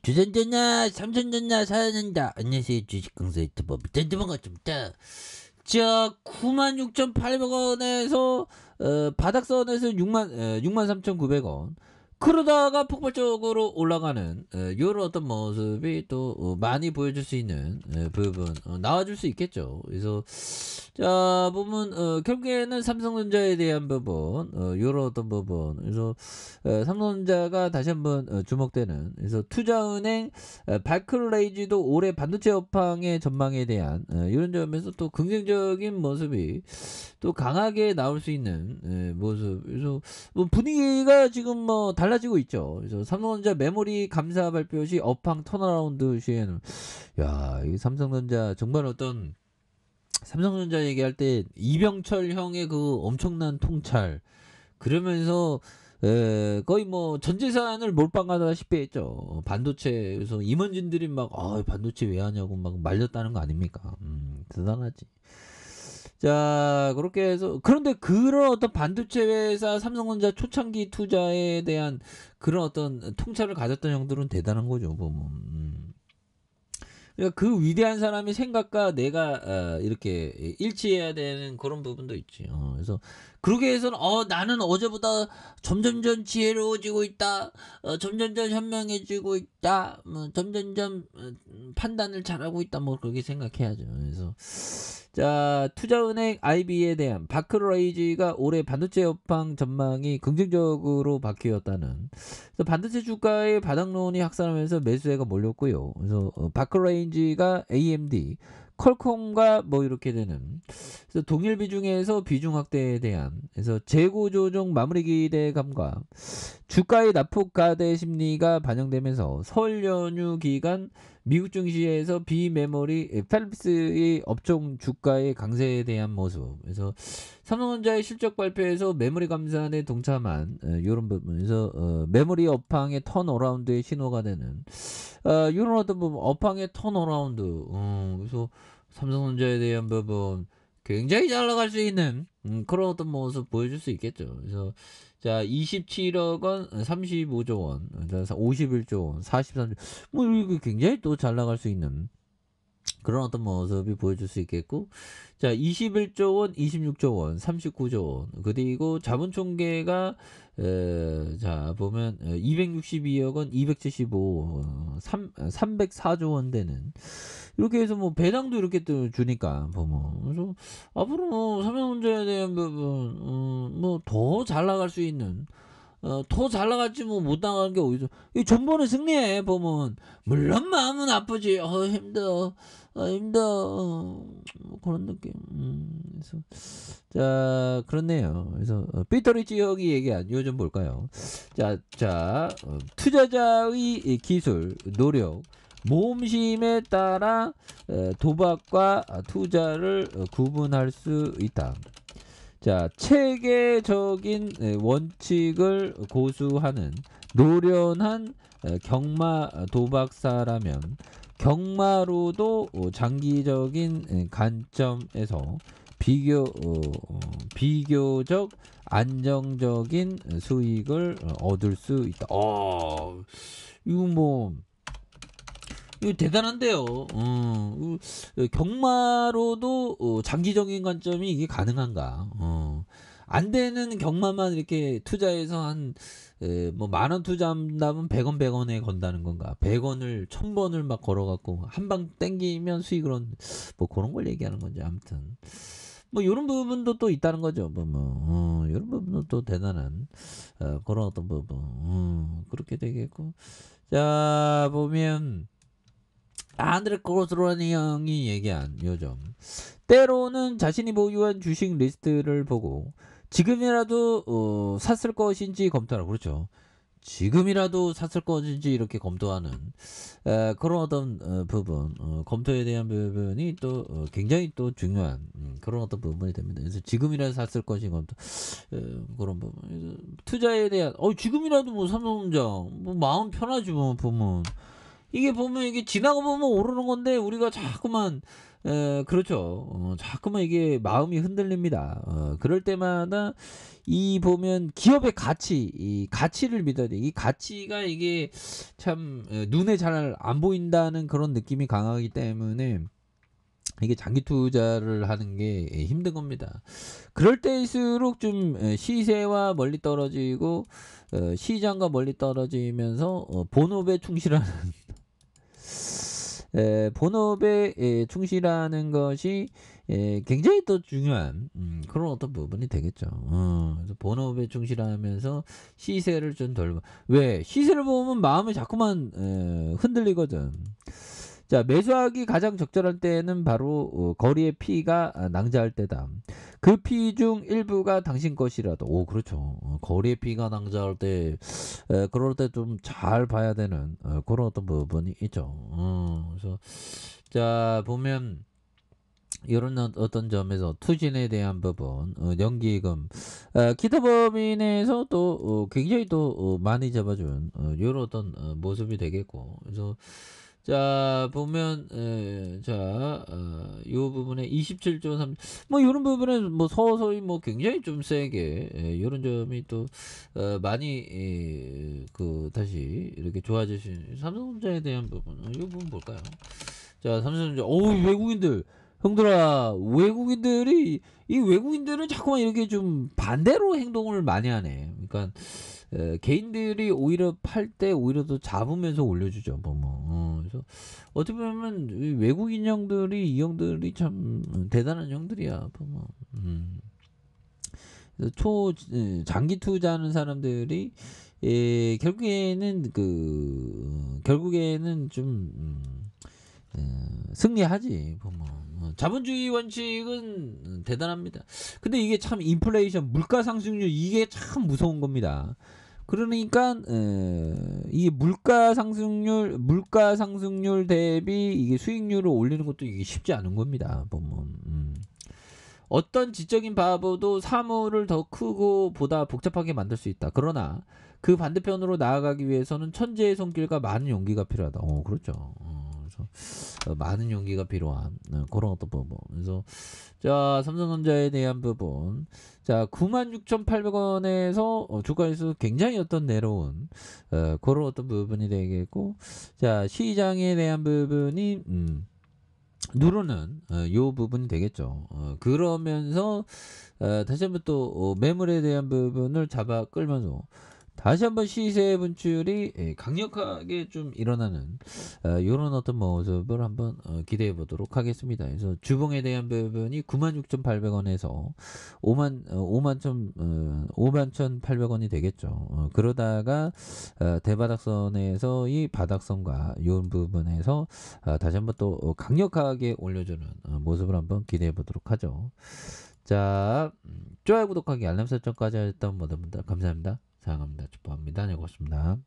두산전자, 삼성전자 사야 안녕하세요. 주식강사 유튜버 반갑습니다. 자, 96,800원에서 바닥선에서 63,900원. 그러다가 폭발적으로 올라가는 이런 어떤 모습이 또 많이 보여줄 수 있는 부분 나와줄 수 있겠죠. 그래서 자 보면 결국에는 삼성전자에 대한 부분 이런 어떤 부분 그래서 삼성전자가 다시 한번 주목되는 그래서 투자은행 바클레이지도 올해 반도체 업황의 전망에 대한 이런 점에서 또 긍정적인 모습이 또 강하게 나올 수 있는 모습. 그래서 뭐 분위기가 지금 뭐 달라지고 있죠. 그래서 삼성전자 메모리 감사 발표 시 업황 턴어라운드 시에는 야, 이 삼성전자 정말 어떤 삼성전자 얘기할 때 이병철 형의 그 엄청난 통찰 그러면서 거의 뭐 전 재산을 몰빵하다시피 했죠. 반도체 그래서 임원진들이 막 반도체 왜 하냐고 막 말렸다는 거 아닙니까? 대단하지. 자, 그렇게 해서 그런데 그런 어떤 반도체 회사 삼성전자 초창기 투자에 대한 그런 어떤 통찰을 가졌던 형들은 대단한 거죠, 보면. 그러니까 그 위대한 사람의 생각과 내가 이렇게 일치해야 되는 그런 부분도 있지. 그래서 그러게 해서는 나는 어제보다 점점점 지혜로워지고 있다. 점점점 현명해지고 있다. 뭐 점점점 판단을 잘하고 있다. 뭐 그렇게 생각해야죠. 그래서 자, 투자은행 IB에 대한 바클레이지가 올해 반도체 업황 전망이 긍정적으로 바뀌었다는. 그래서 반도체 주가의 바닥론이 확산하면서 매수세가 몰렸고요. 그래서 바클레이지가 AMD, 퀄컴과 뭐 이렇게 되는. 그래서 동일 비중에서 비중 확대에 대한. 그래서 재고 조정 마무리 기대감과 주가의 낙폭 가대 심리가 반영되면서 설 연휴 기간 미국 증시에서 비메모리 펠립스의 업종 주가의 강세에 대한 모습. 그래서 삼성전자의 실적 발표에서 메모리 감산에 동참한 이런 부분에서 메모리 업황의 턴어라운드의 신호가 되는 이런 어떤 부분 업황의 턴어라운드. 그래서 삼성전자에 대한 부분 굉장히 잘 나갈 수 있는 그런 어떤 모습 보여줄 수 있겠죠. 그래서 자 27억 원, 35조 원, 51조 원, 43조 뭐 이거 굉장히 또 잘 나갈 수 있는 그런 어떤 모습이 보여줄 수 있겠고 자 21조 원, 26조 원, 39조 원 그리고 자본 총계가 자 보면 262억 원, 275원, 304조 원 되는 이렇게 해서 뭐 배당도 이렇게 또 주니까 보면 그래서 앞으로 삼성전자에 대한 부분 뭐 더 잘 나갈 수 있는 더 잘 나갈지 뭐 못 나가는 게 어디서 이 전번에 승리해 보면 물론 마음은 아프지 힘들어 힘들어 뭐 그런 느낌 그래서 자 그렇네요. 그래서 삐터리치 형이 얘기한 요즘 볼까요? 자 투자자의 기술 노력 모험심에 따라 도박과 투자를 구분할 수 있다. 자, 체계적인 원칙을 고수하는 노련한 경마 도박사라면 경마로도 장기적인 관점에서 비교적 안정적인 수익을 얻을 수 있다. 이거 뭐 이거 대단한데요. 경마로도 장기적인 관점이 이게 가능한가? 안 되는 경마만 이렇게 투자해서 한 뭐 만원 투자한다면 100원에 건다는 건가? 100원을 1000번을 막 걸어갖고 한 방 땡기면 수익을 얻는 뭐 그런 걸 얘기하는 건지 아무튼 뭐 이런 부분도 또 있다는 거죠. 이런 부분도 또 대단한 그런 어떤 부분 그렇게 되겠고 자 보면 안드레 크로스로니 형이 얘기한 요점 때로는 자신이 보유한 주식 리스트를 보고 지금이라도 샀을 것인지 검토하라. 그렇죠. 지금이라도 샀을 것인지 이렇게 검토하는 그런 어떤 부분 검토에 대한 부분이 또 굉장히 또 중요한 그런 어떤 부분이 됩니다. 그래서 지금이라도 샀을 것인지 검토 그런 부분 그래서 투자에 대한 지금이라도 뭐 삼성전자 뭐 마음 편하지 뭐 보면 이게 보면 이게 지나가 보면 오르는 건데 우리가 자꾸만 그렇죠. 자꾸만 이게 마음이 흔들립니다. 그럴 때마다 이 보면 기업의 가치, 이 가치를 믿어야 돼. 이 가치가 이게 참 눈에 잘 안 보인다는 그런 느낌이 강하기 때문에 이게 장기 투자를 하는 게 힘든 겁니다. 그럴 때일수록 좀 시세와 멀리 떨어지고 시장과 멀리 떨어지면서 본업에 충실하는 본업에 충실하는 것이 굉장히 또 중요한 그런 어떤 부분이 되겠죠. 그래서 본업에 충실하면서 시세를 좀 덜 왜 시세를 보면 마음이 자꾸만 흔들리거든. 자, 매수하기 가장 적절할 때는 바로 거리의 P가 낭자할 때다. 그 P 중 일부가 당신 것이라도. 오, 그렇죠. 거리의 P가 낭자할 때 그럴 때 좀 잘 봐야 되는 그런 어떤 부분이 있죠. 그래서 자 보면 이런 어떤 점에서 투신에 대한 부분, 연기금, 기타 법인에서 또 굉장히 또 많이 잡아준 이런 어떤 모습이 되겠고, 그래서 자 보면 요 부분에 27조 3, 뭐 이런 부분에 뭐 서서히 뭐 굉장히 좀 세게 이런 점이 또 많이 그 다시 이렇게 좋아지신 삼성전자에 대한 부분, 이 부분 볼까요? 자, 삼성전자, 외국인들, 형들아, 외국인들이, 이 외국인들은 자꾸만 이렇게 좀 반대로 행동을 많이 하네. 그러니까, 개인들이 오히려 팔 때 오히려 더 잡으면서 올려주죠, 보면. 그래서, 어떻게 보면, 이 외국인 형들이, 이 형들이 참 대단한 형들이야, 보면. 그래서 장기 투자하는 사람들이, 결국에는 좀, 승리하지 보면. 자본주의 원칙은 대단합니다. 근데 이게 참 인플레이션 물가 상승률 이게 참 무서운 겁니다. 그러니까 이게 물가 상승률 대비 이게 수익률을 올리는 것도 이게 쉽지 않은 겁니다. 보면. 어떤 지적인 바보도 사물을 더 크고 보다 복잡하게 만들 수 있다. 그러나 그 반대편으로 나아가기 위해서는 천재의 손길과 많은 용기가 필요하다. 그렇죠. 그래서 많은 용기가 필요한 그런 어떤 부분. 그래서 자, 삼성전자에 대한 부분. 자, 96,800원에서 주가에서 굉장히 어떤 내려온 그런 어떤 부분이 되겠고, 자, 시장에 대한 부분이 누르는 요 부분이 되겠죠. 그러면서 다시 한번 또 매물에 대한 부분을 잡아 끌면서 다시 한번 시세 분출이 강력하게 좀 일어나는 이런 어떤 모습을 한번 기대해 보도록 하겠습니다. 그래서 주봉에 대한 부분이 96,800원에서 51,800원이 되겠죠. 그러다가 대바닥선에서 이 바닥선과 이 부분에서 다시 한번 또 강력하게 올려주는 모습을 한번 기대해 보도록 하죠. 자, 좋아요, 구독하기, 알람 설정까지 했던 모든 분들 감사합니다. 사랑합니다. 축복합니다. 네, 고맙습니다.